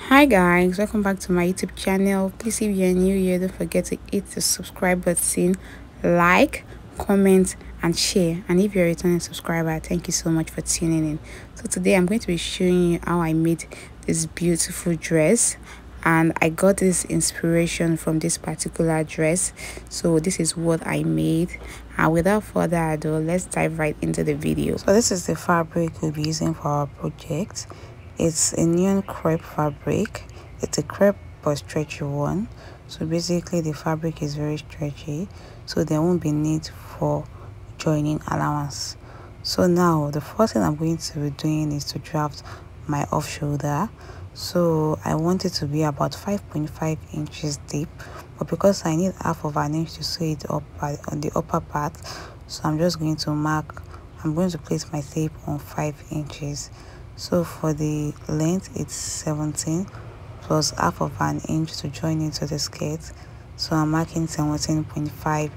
Hi guys, welcome back to my YouTube channel. Please, if you're new here, don't forget to hit the subscribe button, like, comment and share. And if you're a returning subscriber, thank you so much for tuning in. So today I'm going to be showing you how I made this beautiful dress, and I got this inspiration from this particular dress. So this is what I made, and without further ado, let's dive right into the video. So this is the fabric we'll be using for our project. It's a neon crepe fabric. It's a crepe but stretchy one. So basically the fabric is very stretchy, so there won't be need for joining allowance. So now the first thing I'm going to be doing is to draft my off shoulder. So I want it to be about 5.5 inches deep, but because I need half of an inch to sew it up on the upper part, so I'm just going to mark, I'm going to place my tape on 5 inches. So for the length, it's 17 plus half of an inch to join into the skirt. So I'm marking 17.5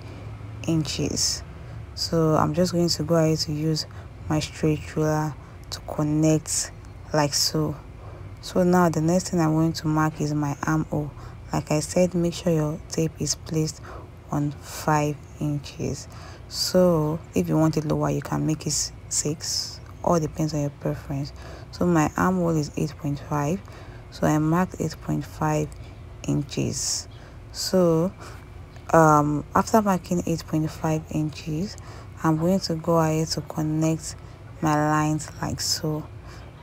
inches. So I'm just going to go ahead to use my straight ruler to connect like so. So now the next thing I'm going to mark is my armhole. Like I said, make sure your tape is placed on 5 inches. So if you want it lower, you can make it 6. All depends on your preference. So my armhole is 8.5, so I marked 8.5 inches. So after marking 8.5 inches, I'm going to go ahead to connect my lines like so.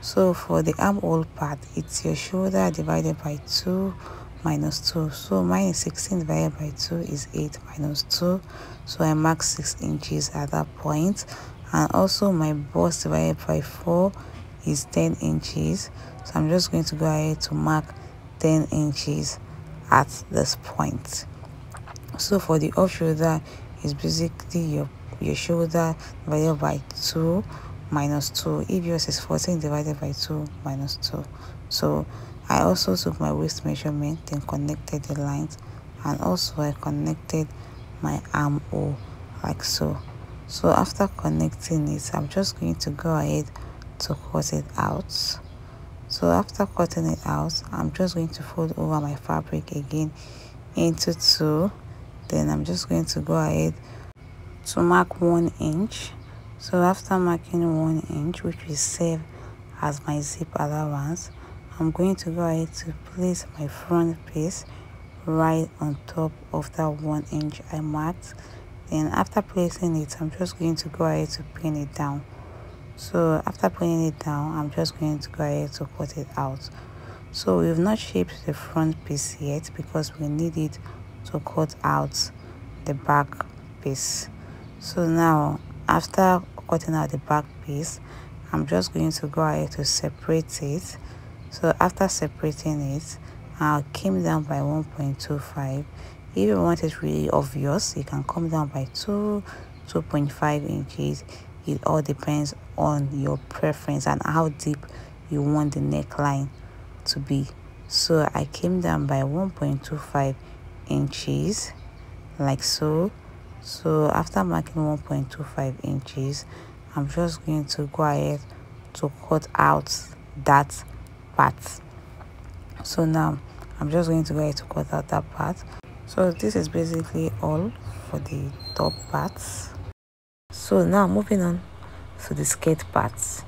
So for the armhole part, it's your shoulder divided by 2 minus 2. So mine is 16 divided by 2 is 8 minus 2. So I mark 6 inches at that point. And also my bust divided by 4 is 10 inches. So I'm just going to go ahead to mark 10 inches at this point. So for the off shoulder, is basically your shoulder divided by 2 minus 2. If yours is 14 divided by 2 minus 2. So I also took my waist measurement, then connected the lines, and also I connected my armhole like so. So after connecting it, I'm just going to go ahead to cut it out. So after cutting it out, I'm just going to fold over my fabric again into 2. Then I'm just going to go ahead to mark 1 inch. So after marking 1 inch, which will serve as my zip allowance, I'm going to go ahead to place my front piece right on top of that 1 inch I marked. Then after placing it, I'm just going to go ahead to pin it down. So after pinning it down, I'm just going to go ahead to cut it out. So we've not shaped the front piece yet because we need it to cut out the back piece. So now after cutting out the back piece, I'm just going to go ahead to separate it. So after separating it, I'll come down by 1.25. If you want it really obvious, you can come down by 2.5 inches. It all depends on your preference and how deep you want the neckline to be. So I came down by 1.25 inches like so. So after marking 1.25 inches, I'm just going to go ahead to cut out that part. So now I'm just going to go ahead to cut out that part. So this is basically all for the top parts. So now moving on to the skirt parts.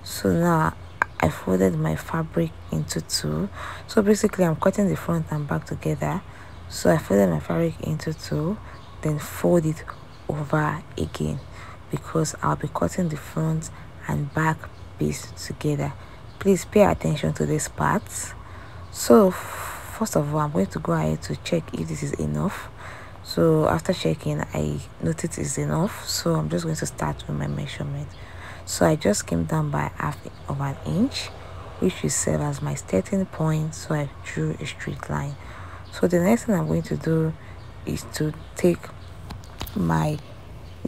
So now I folded my fabric into 2. So basically I'm cutting the front and back together. So I folded my fabric into 2, then fold it over again because I'll be cutting the front and back piece together. Please pay attention to these parts. So first of all, I'm going to go ahead to check if this is enough. So after checking, I noticed it's enough. So I'm just going to start with my measurement. So I just came down by half of an inch, which will serve as my starting point. So I drew a straight line. So the next thing I'm going to do is to take my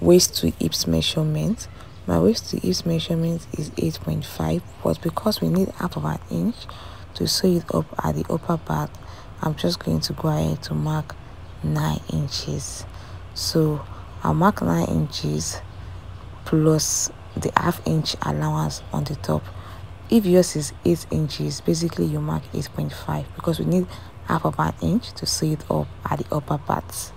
waist to hips measurement. My waist to hips measurement is 8.5, but because we need half of an inch to sew it up at the upper part, I'm just going to go ahead to mark 9 inches. So I'll mark 9 inches plus the half inch allowance on the top. if yours is 8 inches, basically you mark 8.5 because we need half of an inch to sew it up at the upper parts.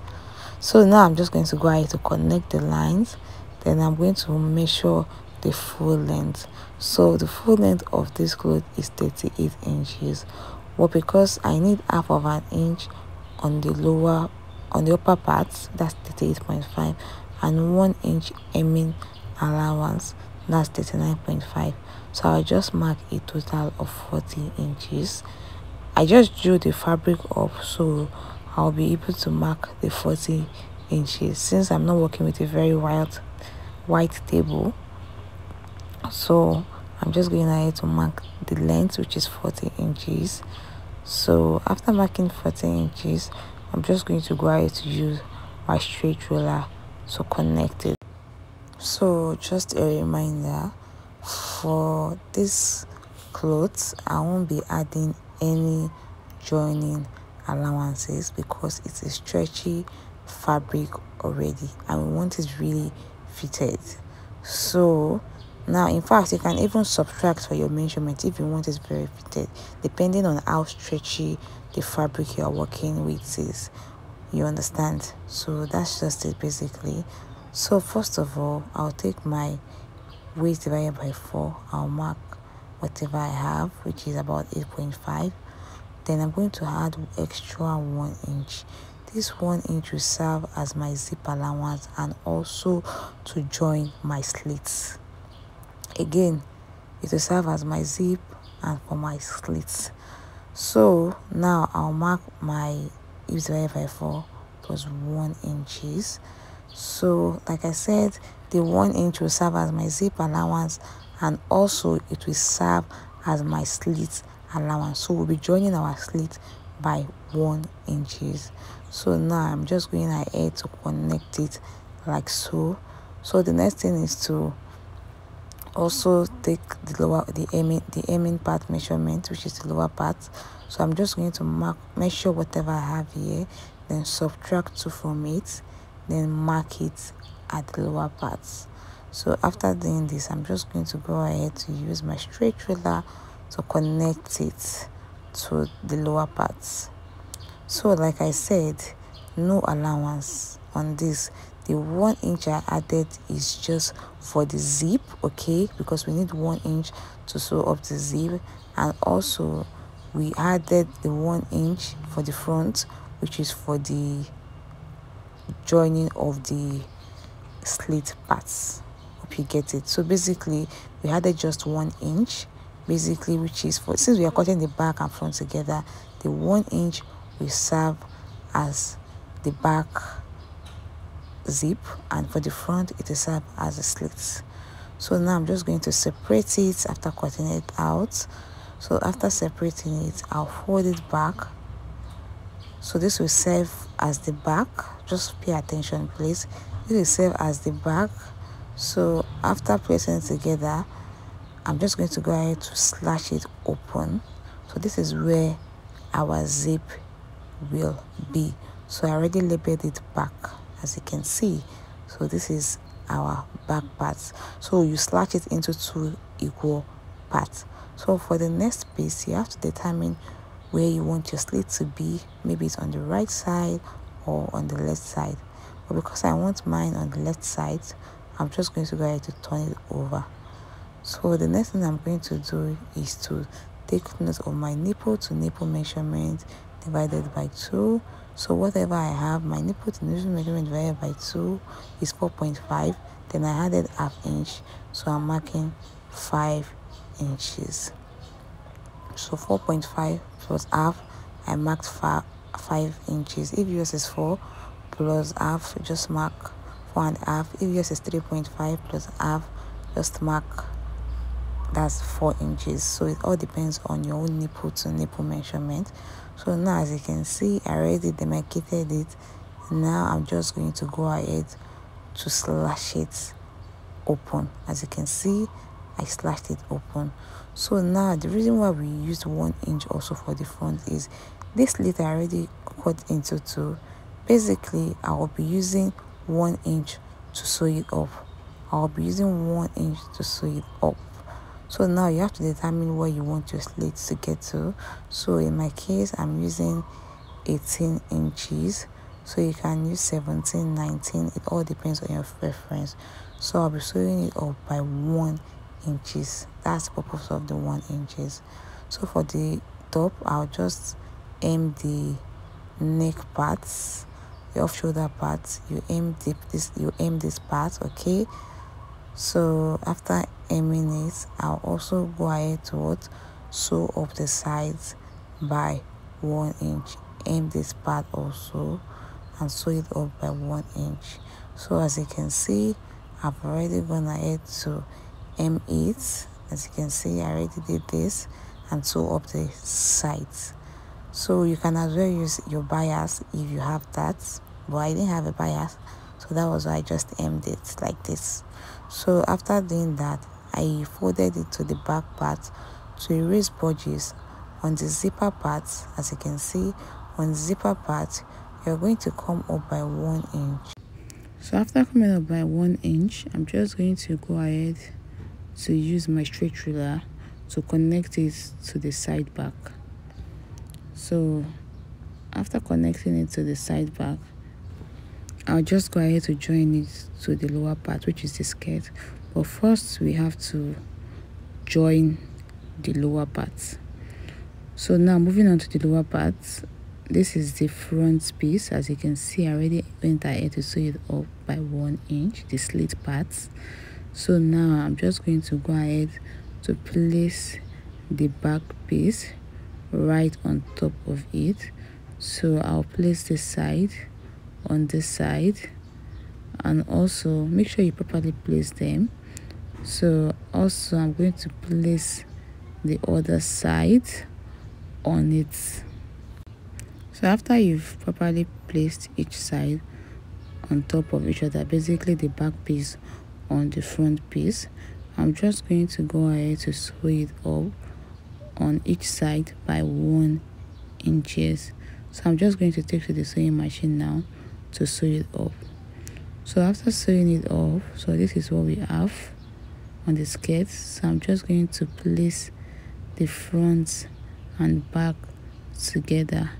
So now I'm just going to go ahead to connect the lines, then I'm going to measure the full length. So the full length of this cloth is 38 inches, but because I need half of an inch on the upper parts, that's 38.5, and 1 inch hemming allowance, that's 39.5. So I'll just mark a total of 40 inches. I just drew the fabric up, so I'll be able to mark the 40 inches since I'm not working with a very white table. So I'm just going ahead to mark the length, which is 40 inches. So after marking 40 inches, I'm just going to go ahead to use my straight ruler to connect it. So just a reminder, for this clothes I won't be adding any joining allowances because it's a stretchy fabric already and we want it really fitted. So now, in fact, you can even subtract for your measurement if you want it very fitted, depending on how stretchy the fabric you are working with is. You understand? So that's just it basically. So first of all, I'll take my waist divided by 4. I'll mark whatever I have, which is about 8.5. Then I'm going to add extra 1 inch. This 1 inch will serve as my zip allowance and also to join my slits. Again, it will serve as my zip and for my slits. So now I'll mark my hips divided by 4 plus 1 inches. So like I said, the 1 inch will serve as my zip allowance and also it will serve as my slit allowance. So we'll be joining our slit by 1 inches. So now I'm just going ahead to connect it like so. So the next thing is to also take the hemming part measurement, which is the lower part. So I'm just going to measure whatever I have here, then subtract 2 from it, then mark it at the lower parts. So after doing this, I'm just going to go ahead to use my straight ruler to connect it to the lower parts. So like I said, no allowance on this. The 1 inch I added is just for the zip, okay, because we need 1 inch to sew up the zip, and also we added the 1 inch for the front, which is for the joining of the slit parts. Hope you get it. So basically we added just 1 inch basically, which is for, since we are cutting the back and front together, the 1 inch will serve as the back zip, and for the front it will serve as a slit. So now I'm just going to separate it after cutting it out. So after separating it, I'll fold it back. So this will serve as the back. Just pay attention please. This will serve as the back. So after placing it together, I'm just going to go ahead to slash it open. So this is where our zip will be. So I already labeled it back, as you can see. So this is our back parts. So you slash it into 2 equal parts. So for the next piece, you have to determine where you want your slit to be. Maybe it's on the right side or on the left side. But because I want mine on the left side, I'm just going to go ahead to turn it over. So the next thing I'm going to do is to take note of my nipple to nipple measurement divided by 2. So whatever I have, my nipple to nipple measurement divided by 2 is 4.5. Then I added ½ inch, so I'm marking 5 inches. So 4.5 plus half, I marked 5 inches. If yours is 4 plus half, just mark 4.5. If yours is 3.5 plus half, just mark, that's 4 inches. So it all depends on your own nipple to nipple measurement. So now, as you can see, I already demarcated it. Now I'm just going to go ahead to slash it open. As you can see, I slashed it open. So now the reason why we used 1 inch also for the front is this slit I already cut into 2. Basically, I will be using 1 inch to sew it up. I will be using 1 inch to sew it up. So now you have to determine where you want your slit to get to. So in my case, I'm using 18 inches, so you can use 17, 19. It all depends on your preference. So I'll be sewing it up by 1 inches. That's the purpose of the 1 inches. So for the top, I'll just aim the neck parts, the off shoulder parts. You aim this part, okay? So after aiming it, I'll also go ahead to what, sew up the sides by 1 inch. Aim this part also and sew it up by 1 inch. So as you can see, I've already gone ahead to aim it. As you can see, I already did this and sew up the sides. So you can as well use your bias if you have that, but I didn't have a bias, so that was why I just aimed it like this. So after doing that, I folded it to the back part to erase budges on the zipper part. As you can see, on the zipper part, you're going to come up by 1 inch. So after coming up by 1 inch, I'm just going to go ahead to use my straight ruler to connect it to the side back. So after connecting it to the side back, I'll just go ahead to join it to the lower part, which is the skirt. But first we have to join the lower part. So now moving on to the lower part, this is the front piece. As you can see, I already went ahead to sew it up by 1 inch, the slit parts. So now I'm just going to go ahead to place the back piece right on top of it. So I'll place this side on this side, and also make sure you properly place them. So also I'm going to place the other side on it. So after you've properly placed each side on top of each other, basically the back piece on the front piece, I'm just going to go ahead to sew it up on each side by 1 inches. So I'm just going to take to the sewing machine now to sew it up. So after sewing it up, so this is what we have on the skirt. So I'm just going to place the front and back together.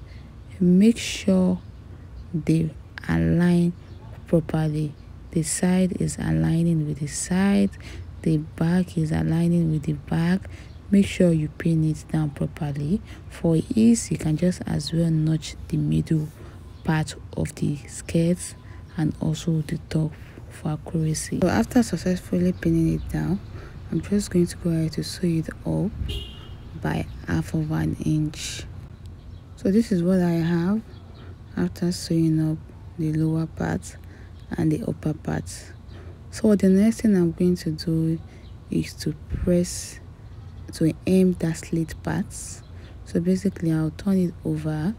Make sure they align properly. The side is aligning with the side, the back is aligning with the back. Make sure you pin it down properly. For ease, you can just as well notch the middle part of the skirt and also the top for accuracy. So after successfully pinning it down, I'm just going to go ahead to sew it up by 1/2 inch. So this is what I have after sewing up the lower part and the upper part. So the next thing I'm going to do is to aim that slit parts. So basically I'll turn it over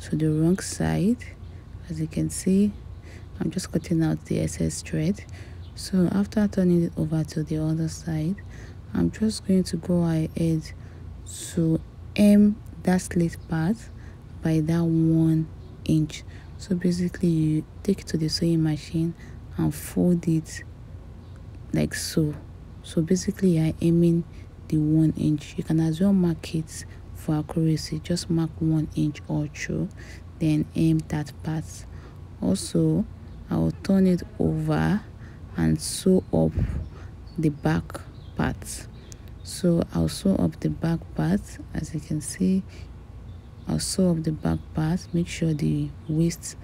to the wrong side. As you can see, I'm just cutting out the excess thread. So after turning it over to the other side, I'm just going to go ahead to aim that slit part by that 1 inch. So basically you take it to the sewing machine and fold it like so. So basically you're aiming the 1 inch. You can as well mark it for accuracy. Just mark 1 inch or so, then aim that part. Also, I will turn it over and sew up the back part. So I'll sew up the back part. As you can see, I'll sew up the back part. Make sure the waist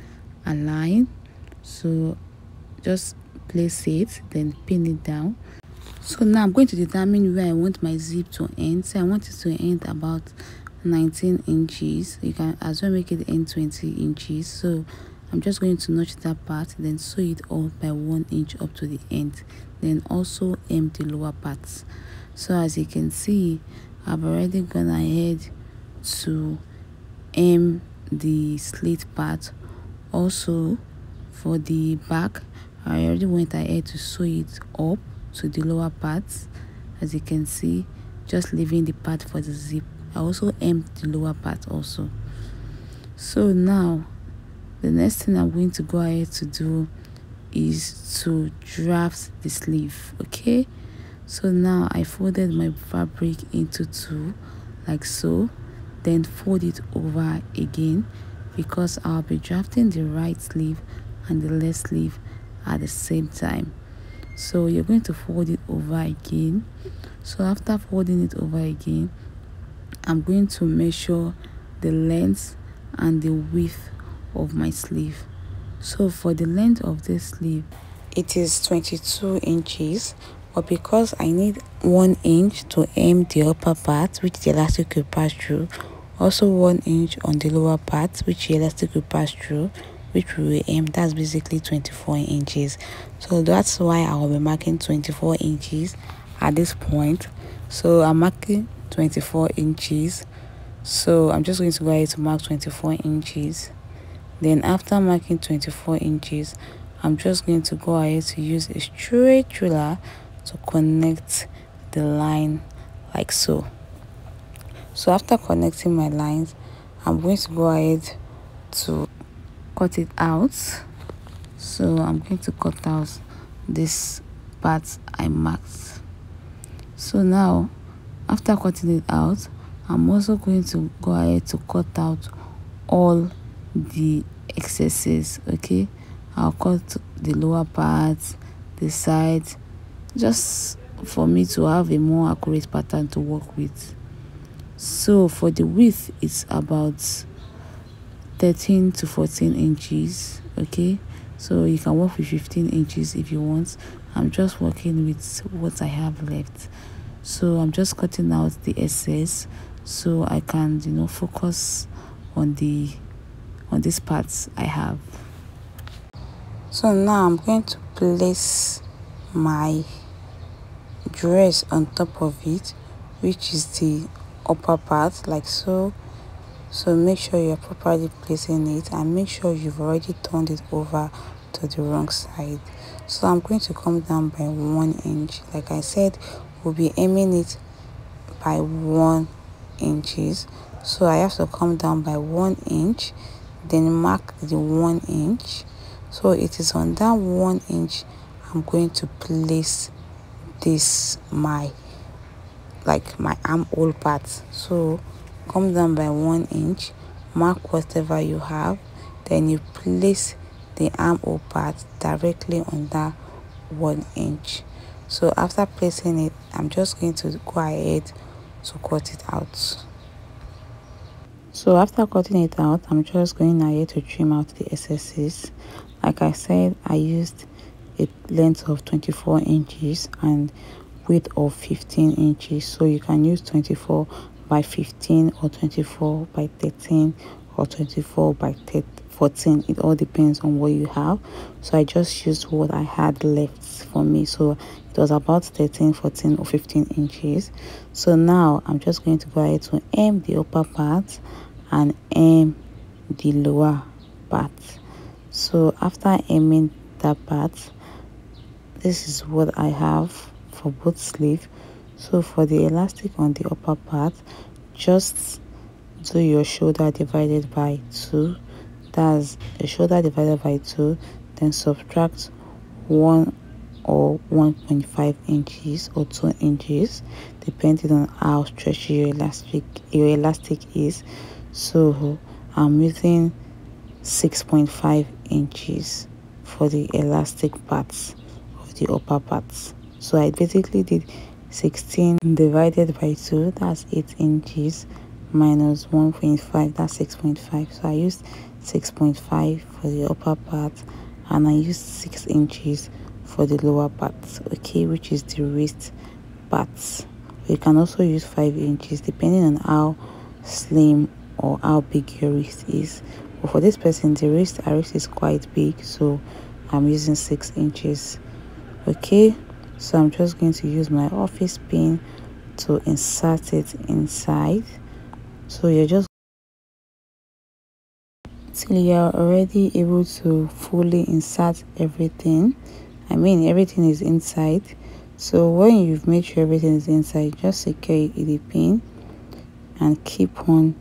align. So just place it, then pin it down. So now I'm going to determine where I want my zip to end. So I want it to end about 19 inches. You can as well make it end 20 inches. So I'm just going to notch that part, then sew it up by 1 inch up to the end, then also aim the lower parts. So as you can see, I've already gone ahead to aim the slit part. Also for the back, I already went ahead to sew it up to the lower parts. As you can see, just leaving the part for the zip. I also aimed the lower part also. So now the next thing I'm going to go ahead to do is to draft the sleeve. Okay, So now I folded my fabric into two, like so, then fold it over again, because I'll be drafting the right sleeve and the left sleeve at the same time. So you're going to fold it over again. So after folding it over again, I'm going to measure the length and the width of my sleeve. So for the length of this sleeve, it is 22 inches, but because I need 1 inch to hem the upper part, which the elastic will pass through, also 1 inch on the lower part, which the elastic will pass through, which we will hem, that's basically 24 inches. So that's why I will be marking 24 inches at this point. So I'm marking 24 inches. So I'm just going to go ahead to mark 24 inches. Then after marking 24 inches, I'm just going to go ahead to use a straight ruler to connect the line like so. So after connecting my lines, I'm going to go ahead to cut it out. So I'm going to cut out this part I marked. So now after cutting it out, I'm also going to go ahead to cut out all the excesses. Okay, I'll cut the lower parts, the sides, just for me to have a more accurate pattern to work with. So for the width, it's about 13 to 14 inches. Okay, so you can work with 15 inches if you want. I'm just working with what I have left. So I'm just cutting out the excess so I can, focus on these parts I have. So now I'm going to place my dress on top of it, which is the upper part, like so. So make sure you're properly placing it, and make sure you've already turned it over to the wrong side. So I'm going to come down by 1 inch. Like I said, we'll be aiming it by 1 inches. So I have to come down by 1 inch, then mark the 1 inch. So it is on that 1 inch I'm going to place this my armhole part. So come down by 1 inch, mark whatever you have, then you place the armhole part directly on that 1 inch. So after placing it, I'm just going to go ahead to cut it out. So after cutting it out, I'm just going ahead to trim out the excesses. Like I said, I used a length of 24 inches and width of 15 inches. So you can use 24 by 15 or 24 by 13 or 24 by 14. It all depends on what you have. So I just used what I had left for me. So it was about 13, 14 or 15 inches. So now I'm just going to go ahead to hem the upper part and hem the lower part. So after hemming that part, this is what I have for both sleeves. So for the elastic on the upper part, just do your shoulder divided by 2. That's a shoulder divided by 2, then subtract 1 or 1.5 inches or 2 inches, depending on how stretchy your elastic is. So I'm using 6.5 inches for the elastic parts of the upper parts. So I basically did 16 divided by 2, that's 8 inches, minus 1.5, that's 6.5. So I used 6.5 for the upper part, and I used 6 inches for the lower part, okay, which is the wrist parts. You can also use 5 inches depending on how slim or how big your wrist is. But for this person, the wrist is quite big, so I'm using 6 inches. Okay, so I'm just going to use my office pin to insert it inside. So you're just till you're already able to fully insert everything. I mean, everything is inside. So when you've made sure everything is inside, just secure it with a pin and keep on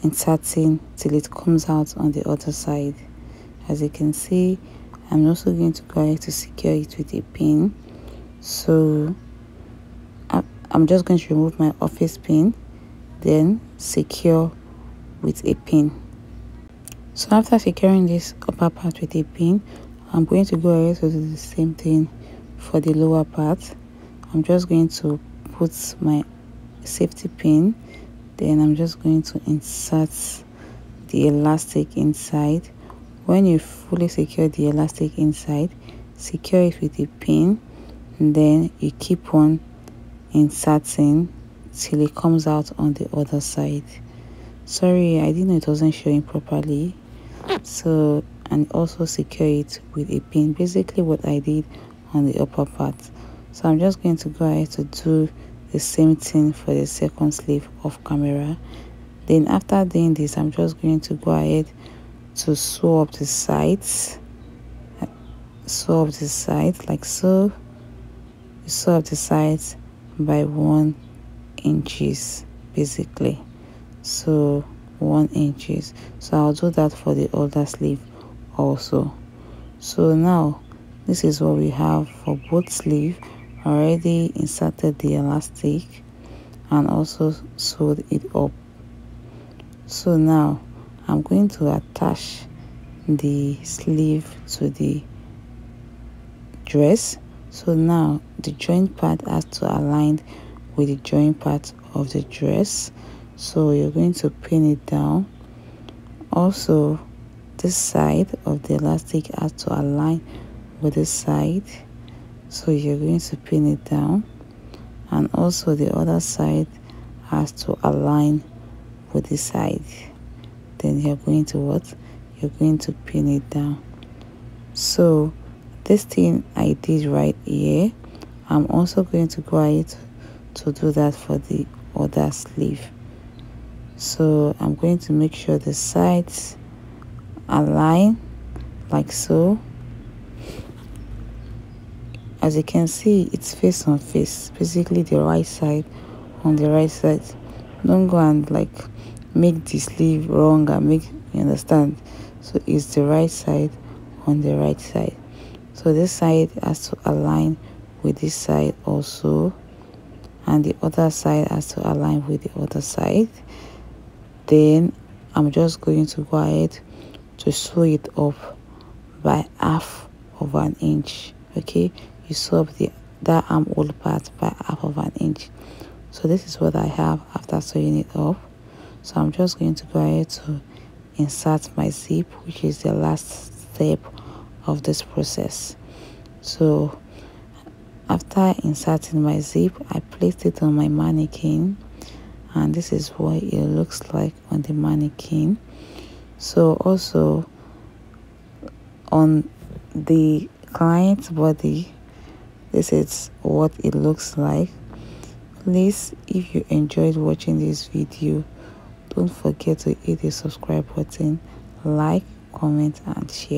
inserting till it comes out on the other side. As you can see, I'm also going to go ahead to secure it with a pin. So I'm just going to remove my office pin, then secure with a pin. So after securing this upper part with a pin, I'm going to go ahead to do the same thing for the lower part. I'm just going to put my safety pin, then I'm just going to insert the elastic inside. When you fully secure the elastic inside, secure it with a pin, and then you keep on inserting till it comes out on the other side. Sorry, I didn't know it wasn't showing properly. So, and also secure it with a pin, basically what I did on the upper part. So I'm just going to go ahead to do the same thing for the second sleeve off camera. Then after doing this, I'm just going to go ahead to sew up the sides. Sew up the sides like so. You sew up the sides by 1 inches basically. So 1 inches. So I'll do that for the other sleeve also. So now this is what we have for both sleeve. Already inserted the elastic and also sewed it up. So now I'm going to attach the sleeve to the dress. So now the joint part has to align with the joint part of the dress. So you're going to pin it down. Also, this side of the elastic has to align with this side. So you're going to pin it down. And also the other side has to align with this side. Then you're going to what? You're going to pin it down. So this thing I did right here, I'm also going to go ahead to do that for the other sleeve. So I'm going to make sure the sides align like so. As you can see, it's face on face, basically the right side on the right side. Don't go and like make the sleeve wrong and make, you understand? So it's the right side on the right side. So this side has to align with this side also, and the other side has to align with the other side. Then I'm just going to go ahead to sew it up by 1/2 inch. Okay, you sew up that armhole part by 1/2 inch. So this is what I have after sewing it up. So I'm just going to go ahead to insert my zip, which is the last step of this process. So after inserting my zip, I placed it on my mannequin, and this is what it looks like on the mannequin. So also on the client's body, this is what it looks like. Please, if you enjoyed watching this video, don't forget to hit the subscribe button, like, comment and share.